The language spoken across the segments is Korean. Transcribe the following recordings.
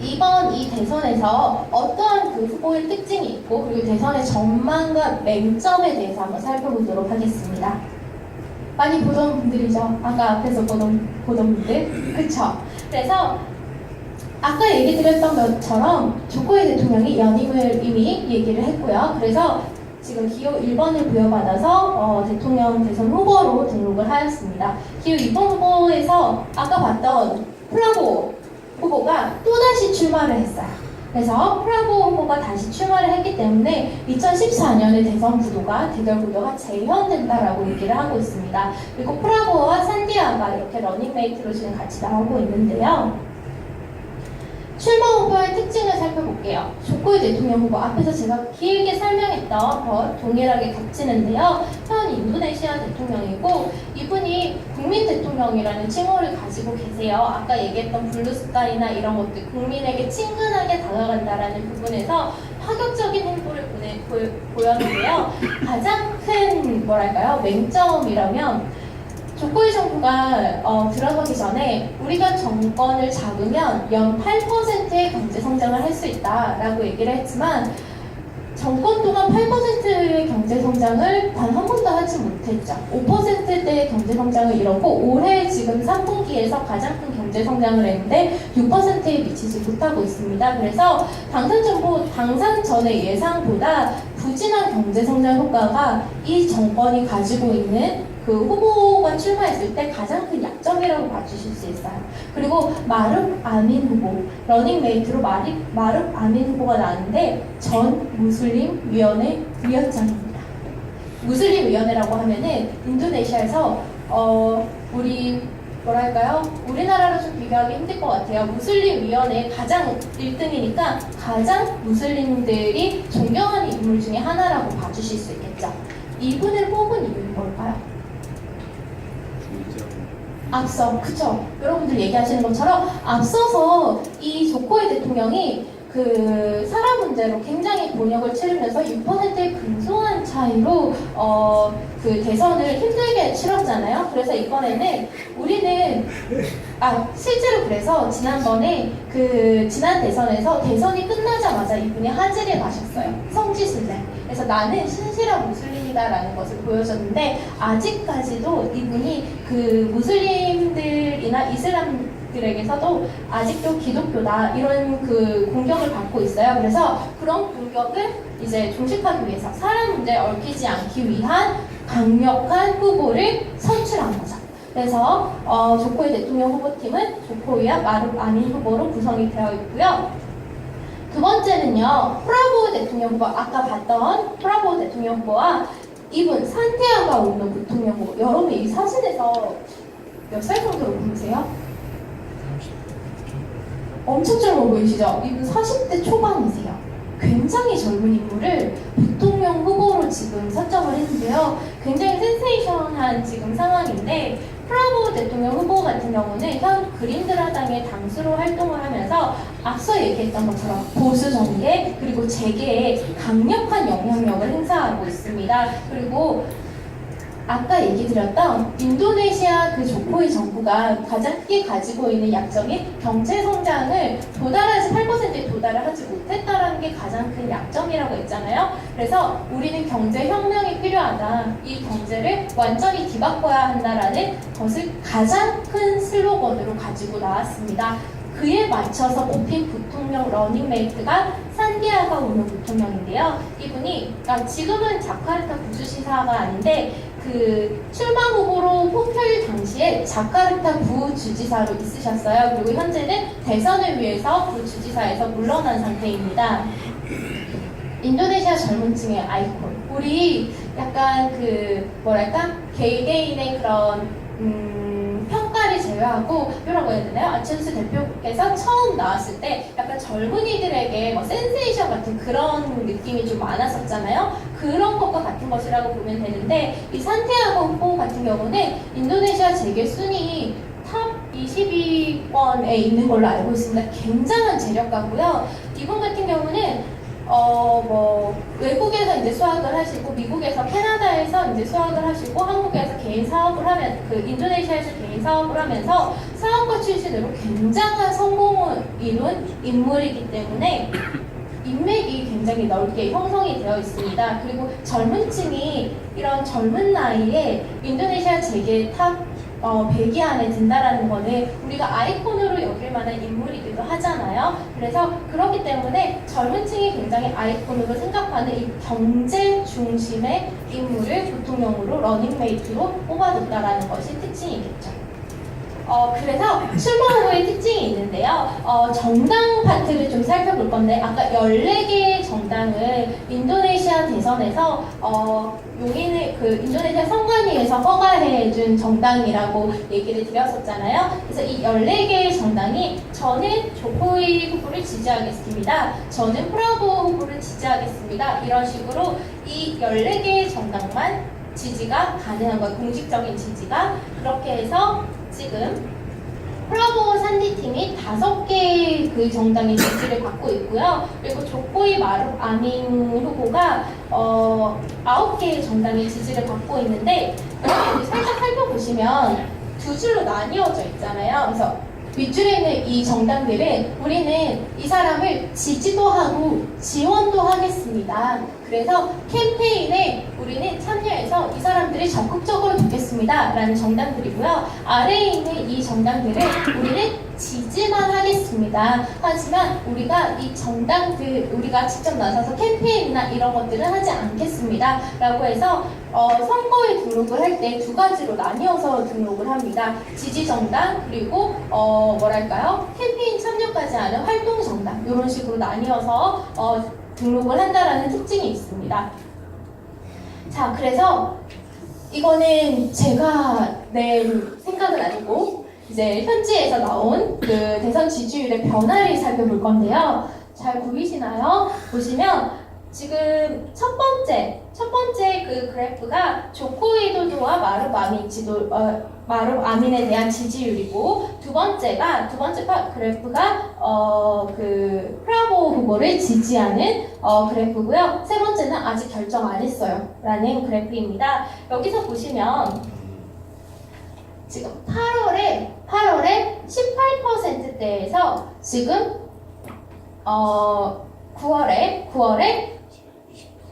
이번 이 대선에서 어떠한 그 후보의 특징이 있고 그리고 대선의 전망과 맹점에 대해서 한번 살펴보도록 하겠습니다. 많이 보던 분들이죠. 아까 앞에서 보던 분들. 그쵸? 그래서 아까 얘기 드렸던 것처럼 조코이 대통령이 연임을 이미 얘기를 했고요. 그래서 지금 기호 1번을 부여받아서 대통령 대선 후보로 등록을 하였습니다. 기호 2번 후보에서 아까 봤던 플라보 후보가 또다시 출마를 했어요. 그래서 플라보 후보가 다시 출마를 했기 때문에 2014년의 대선 구도가 대결 구도가 재현된다라고 얘기를 하고 있습니다. 그리고 플라보와 산디아가 이렇게 러닝메이트로 지금 같이 나오고 있는데요. 출마 후보의 특징을 살펴볼게요. 조코이 대통령 후보 앞에서 제가 길게 설명했던 것 동일하게 겹치는데요. 현 인도네시아 대통령이고 이분이 국민 대통령이라는 칭호를 가지고 계세요. 아까 얘기했던 블루스카이나 이런 것들 국민에게 친근하게 다가간다라는 부분에서 파격적인 행보를 보였는데요. 가장 큰 뭐랄까요 맹점이라면 조코이 정부가 들어서기 전에 우리가 정권을 잡으면 연 8%의 경제 성장을 할 수 있다라고 얘기를 했지만 정권 동안 8%의 경제 성장을 단 한 번도 하지 못했죠. 5%대의 경제 성장을 이뤘고 올해 지금 3분기에서 가장 큰 경제 성장을 했는데 6%에 미치지 못하고 있습니다. 그래서 당선 전의 예상보다 부진한 경제 성장 효과가 이 정권이 가지고 있는 그 후보가 출마했을 때 가장 큰 약점이라고 봐주실 수 있어요. 그리고 마룹 아민 후보, 러닝메이트로 마룹 아민 후보가 나왔는데 전 무슬림 위원회 위원장입니다. 무슬림 위원회라고 하면은 인도네시아에서 우리 뭐랄까요? 우리나라로 좀 비교하기 힘들 것 같아요. 무슬림 위원회 가장 1등이니까 가장 무슬림들이 존경하는 인물 중에 하나라고 봐주실 수 있겠죠. 이분을 뽑은 이유는 뭘까요? 그쵸? 여러분들 얘기하시는 것처럼 앞서서 이 조코이 대통령이 그 사람 문제로 굉장히 곤욕을 치르면서 6%의 근소한 차이로 그 대선을 힘들게 치렀잖아요. 그래서 이번에는 우리는 실제로 그래서 지난번에 지난 대선에서 대선이 끝나자마자 이분이 하지를 마셨어요. 성지순례. 그래서 나는 신실한 무슬림이다라는 것을 보여줬는데 아직까지도 이분이 그 무슬림들이나 이슬람들에게서도 아직도 기독교다 이런 그 공격을 받고 있어요. 그래서 그런 공격을 이제 종식하기 위해서 사람 문제에 얽히지 않기 위한 강력한 후보를 선출한 거죠. 그래서 조코이 대통령 후보팀은 조코이와 마룹 아민 후보로 구성이 되어 있고요. 두 번째는요, 프라보우 대통령 후보, 아까 봤던 프라보우 대통령 후보와 이분 산티아고 우노 대통령 후보. 여러분 이 사진에서 몇 살 정도로 보이세요? 엄청 젊어 보이시죠? 이분 40대 초반이세요. 굉장히 젊은 인물을 부통령 후보로 지금 선정을 했는데요. 굉장히 센세이션한 지금 상황인데 프라보우 대통령 후보 같은 경우는 현 그린드라당의 당수로 활동을 하면서 앞서 얘기했던 것처럼 보수 정계 그리고 재계에 강력한 영향력을 행사하고 있습니다. 그리고 아까 얘기 드렸던 인도네시아 그 조코이 정부가 가장 크게 가지고 있는 약점이 경제 성장을 8%에 도달을 하지 못했다라는 게 가장 큰 약점이라고 했잖아요. 그래서 우리는 경제 혁명이 필요하다. 이 경제를 완전히 뒤바꿔야 한다라는 것을 가장 큰 슬로건으로 가지고 나왔습니다. 그에 맞춰서 뽑힌 부통령 러닝메이트가 산디아고 우노 부통령인데요. 이분이 지금은 자카르타 구주시사가 아닌데 그 출마 후보로 뽑힐 당시에 자카르타 부주지사로 있으셨어요. 그리고 현재는 대선을 위해서 부주지사에서 물러난 상태입니다. 인도네시아 젊은 층의 아이콘. 우리 약간 그 뭐랄까 개개인의 그런 평가를 제외하고 뭐라고 해야 되나요? 안철수 대표께서 처음 나왔을 때 약간 젊은이들에게 뭐 센세이션 같은 그런 느낌이 좀 많았었잖아요. 그런 것과 같은 것이라고 보면 되는데 이 산티아고 후보 같은 경우는 인도네시아 재계 순위 탑 20위권에 있는 걸로 알고 있습니다. 굉장한 재력가고요. 이분 같은 경우는 외국에서 이제 수학을 하시고, 미국에서 캐나다에서 이제 수학을 하시고, 한국에서 개인 사업을 하면, 인도네시아에서 개인 사업을 하면서 사업가 출신으로 굉장한 성공을 이룬 인물이기 때문에 인맥이 굉장히 넓게 형성이 되어 있습니다. 그리고 젊은 층이 이런 젊은 나이에 인도네시아 재계 탑 100위 안에 든다라는 거는 우리가 아이콘으로 여길 만한 인물이기도 하잖아요. 그래서 그렇기 때문에 젊은 층이 굉장히 아이콘으로 생각하는 이 경제 중심의 인물을 보통용으로 러닝메이트로 뽑아뒀다라는 것이 특징이겠죠. 그래서 출마 후보의 특징이 있는데요. 정당 파트를 좀 살펴볼 건데, 아까 14개의 정당을 인도네시아 대선에서, 인도네시아 선관위에서 허가해준 정당이라고 얘기를 드렸었잖아요. 그래서 이 14개의 정당이, 저는 조코위 후보를 지지하겠습니다. 저는 프라보 후보를 지지하겠습니다. 이런 식으로 이 14개의 정당만 지지가 가능한 거예요. 공식적인 지지가. 그렇게 해서 지금 프라보 산디팀이 5개의 그 정당의 지지를 받고 있고요. 그리고 조코이 마룹 아민 후보가 9개의 정당의 지지를 받고 있는데, 여기 살짝 살펴보시면 두 줄로 나뉘어져 있잖아요. 그래서 윗줄에 있는 이 정당들은 우리는 이 사람을 지지도 하고 지원도 하겠습니다. 그래서 캠페인에 우리는 참여해서 이 사람들을 적극적으로 돕겠습니다 라는 정당들이고요. 아래에 있는 이 정당들은 우리는 지지만 하겠습니다. 하지만 우리가 이 정당들, 우리가 직접 나서서 캠페인이나 이런 것들은 하지 않겠습니다 라고 해서 선거에 등록을 할 때 2가지로 나뉘어서 등록을 합니다. 지지정당, 그리고 캠페인 참여까지 하는 활동정당, 이런 식으로 나뉘어서 등록을 한다라는 특징이 있습니다. 자, 그래서 이거는 제가 낸 생각은 아니고 이제 현지에서 나온 그 대선 지지율의 변화를 살펴볼 건데요. 잘 보이시나요? 보시면 지금 첫 번째 그 그래프가 조코위도도와 마룹 아민에 대한 지지율이고, 두 번째 그래프가 그 프라보 후보를 지지하는 그래프고요. 세 번째는 아직 결정 안 했어요 라는 그래프입니다. 여기서 보시면 지금 8월에 18%대에서 지금 9월에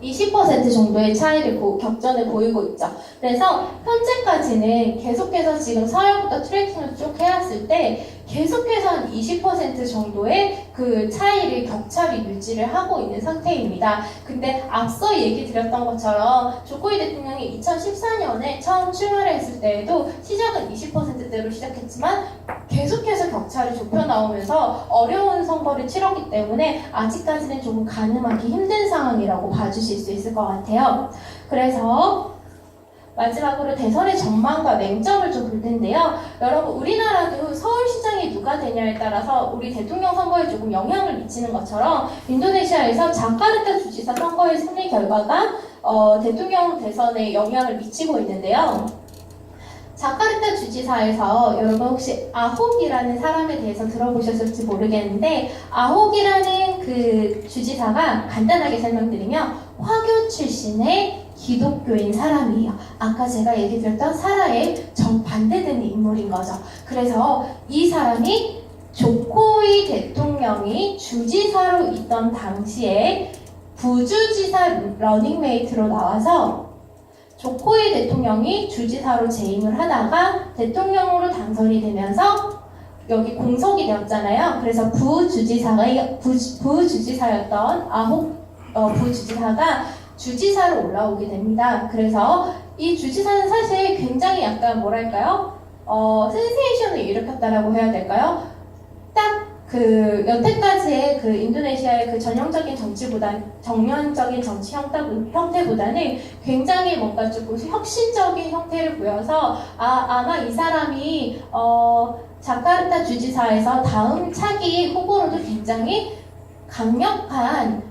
20% 정도의 격전을 보이고 있죠. 그래서 현재까지는 계속해서 지금 4월부터 트래킹을 쭉 해왔을 때 계속해서 한 20% 정도의 그 차이를 격차를 유지를 하고 있는 상태입니다. 근데 앞서 얘기 드렸던 것처럼 조코이 대통령이 2014년에 처음 출마를 했을 때에도 시작은 20%대로 시작했지만 계속해서 격차를 좁혀 나오면서 어려운 선거를 치렀기 때문에 아직까지는 조금 가늠하기 힘든 상황이라고 봐주실 수 있을 것 같아요. 그래서 마지막으로 대선의 전망과 맹점을 좀 볼 텐데요. 여러분, 우리나라도 서울시장이 누가 되냐에 따라서 우리 대통령 선거에 조금 영향을 미치는 것처럼 인도네시아에서 자카르타 주지사 선거의 승리 결과가 대통령 대선에 영향을 미치고 있는데요. 자카르타 주지사에서 여러분 혹시 아홉이라는 사람에 대해서 들어보셨을지 모르겠는데, 아홉이라는 그 주지사가 간단하게 설명드리면 화교 출신의 기독교인 사람이에요. 아까 제가 얘기 드렸던 사라의 정반대되는 인물인 거죠. 그래서 이 사람이 조코이 대통령이 주지사로 있던 당시에 부주지사 러닝메이트로 나와서 조코이 대통령이 주지사로 재임을 하다가 대통령으로 당선이 되면서 여기 공석이 되었잖아요. 그래서 부주지사였던 부주지사가 주지사로 올라오게 됩니다. 그래서 이 주지사는 사실 굉장히 약간 센세이션을 일으켰다라고 해야 될까요? 딱 그 여태까지의 그 인도네시아의 그 정형적인 정치 형태보다는 굉장히 뭔가 조금 혁신적인 형태를 보여서 아마 이 사람이 자카르타 주지사에서 다음 차기 후보로도 굉장히 강력한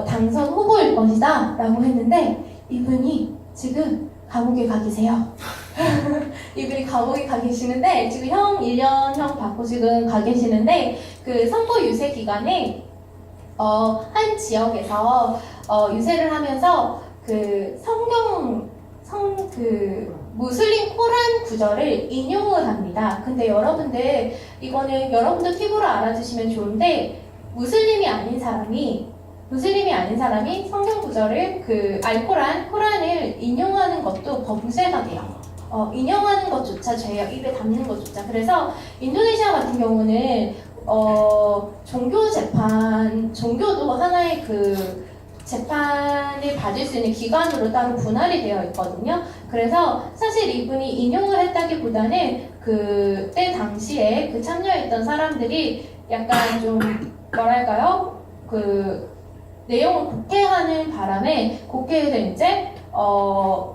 당선 후보일 것이다 라고 했는데, 이분이 지금 감옥에 가 계세요. 이분이 감옥에 가 계시는데, 지금 형 1년형 받고 지금 가 계시는데, 그 선거 유세 기간에 한 지역에서 유세를 하면서 그 무슬림 코란 구절을 인용을 합니다. 근데 여러분들, 이거는 여러분도 팁으로 알아주시면 좋은데, 무슬림이 아닌 사람이 성경 구절을 코란을 인용하는 것도 범죄가 돼요. 인용하는 것조차 죄예요. 입에 담는 것조차. 그래서 인도네시아 같은 경우는 종교도 하나의 그 재판을 받을 수 있는 기관으로 따로 분할이 되어 있거든요. 그래서 사실 이분이 인용을 했다기보다는 그때 당시에 그 참여했던 사람들이 약간 좀 뭐랄까요? 그 내용을 곡해하는 바람에 곡해에서 이제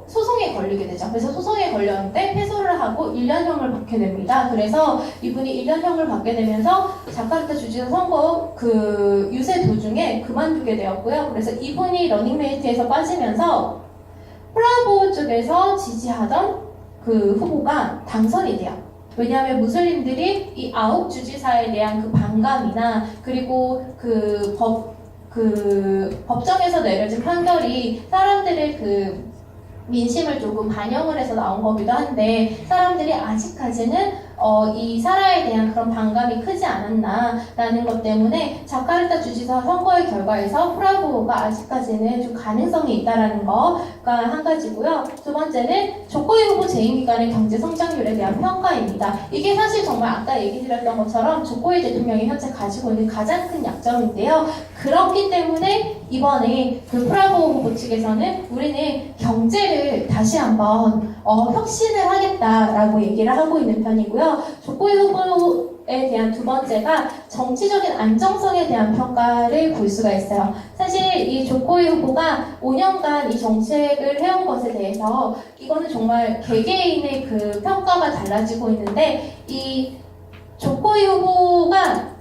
소송에 걸리게 되죠. 그래서 소송에 걸렸는데 패소를 하고 1년형을 받게 됩니다. 그래서 이분이 1년형을 받게 되면서 자카르타 주지사 선거 그 유세 도중에 그만두게 되었고요. 그래서 이분이 러닝메이트에서 빠지면서 프라보우 쪽에서 지지하던 그 후보가 당선이 돼요. 왜냐하면 무슬림들이 이 아홉 주지사에 대한 그 반감이나 그리고 법정에서 내려진 판결이 사람들의 그 민심을 조금 반영을 해서 나온 거기도 한데 사람들이 아직까지는 이 사라에 대한 그런 반감이 크지 않았나라는 것 때문에 자카르타 주지사 선거의 결과에서 프라보우가 아직까지는 좀 가능성이 있다라는 거가 한 가지고요. 두 번째는 조코이 후보 재임 기간의 경제 성장률에 대한 평가입니다. 이게 사실 정말 아까 얘기 드렸던 것처럼 조코이 대통령이 현재 가지고 있는 가장 큰 약점인데요. 그렇기 때문에 이번에 그 프라보우 후보 측에서는 우리는 경제를 다시 한번 혁신을 하겠다라고 얘기를 하고 있는 편이고요. 조코이 후보에 대한 두 번째가 정치적인 안정성에 대한 평가를 볼 수가 있어요. 사실 이 조코이 후보가 5년간 이 정책을 해온 것에 대해서 이거는 정말 개개인의 그 평가가 달라지고 있는데 이 조코이 후보가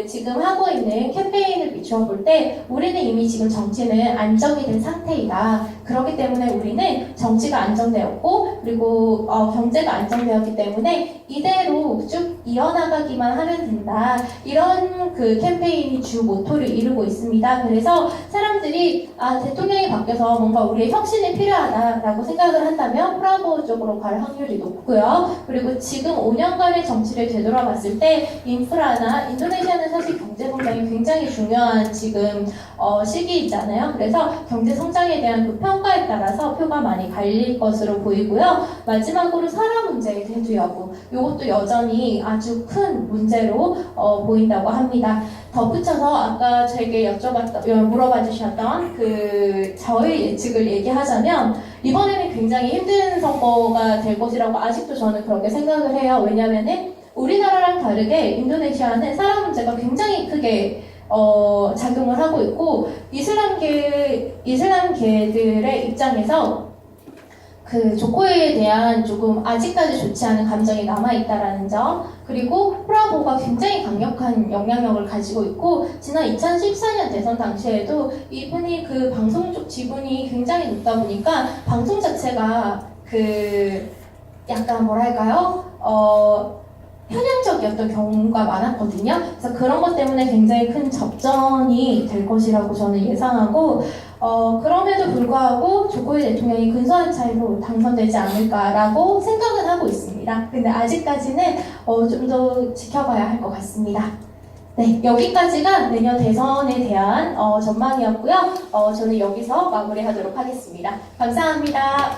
지금 하고 있는 캠페인을 비추어 볼 때 우리는 이미 지금 정치는 안정이 된 상태이다. 그렇기 때문에 우리는 정치가 안정되었고 그리고 경제가 안정되었기 때문에 이대로 쭉 이어나가기만 하면 된다. 이런 그 캠페인이 주 모토를 이루고 있습니다. 그래서 사람들이 대통령이 바뀌어서 뭔가 우리의 혁신이 필요하다라고 생각을 한다면 프라보우 쪽으로 갈 확률이 높고요. 그리고 지금 5년간의 정치를 되돌아봤을 때 인프라나 인도네시아는 사실 경제 성장이 굉장히 중요한 지금 시기이잖아요. 그래서 경제 성장에 대한 그 평가에 따라서 표가 많이 갈릴 것으로 보이고요. 마지막으로 사람 문제의 대두 여부. 이것도 여전히 아주 큰 문제로 보인다고 합니다. 덧붙여서 아까 저에게 물어봐 주셨던 저의 예측을 얘기하자면 이번에는 굉장히 힘든 선거가 될 것이라고 아직도 저는 그렇게 생각을 해요. 왜냐면은 우리나라랑 다르게 인도네시아는 사람 문제가 굉장히 크게 작용을 하고 있고 이슬람계들의 입장에서 그 조코이에 대한 조금 아직까지 좋지 않은 감정이 남아있다라는 점, 그리고 프라보가 굉장히 강력한 영향력을 가지고 있고 지난 2014년 대선 당시에도 이분이 그 방송 쪽 지분이 굉장히 높다 보니까 방송 자체가 약간 뭐랄까요? 편향적이었던 경우가 많았거든요. 그래서 그런 것 때문에 굉장히 큰 접전이 될 것이라고 저는 예상하고 그럼에도 불구하고 조코이 대통령이 근소한 차이로 당선되지 않을까라고 생각은 하고 있습니다. 근데 아직까지는 좀 더 지켜봐야 할 것 같습니다. 네, 여기까지가 내년 대선에 대한 전망이었고요. 저는 여기서 마무리하도록 하겠습니다. 감사합니다.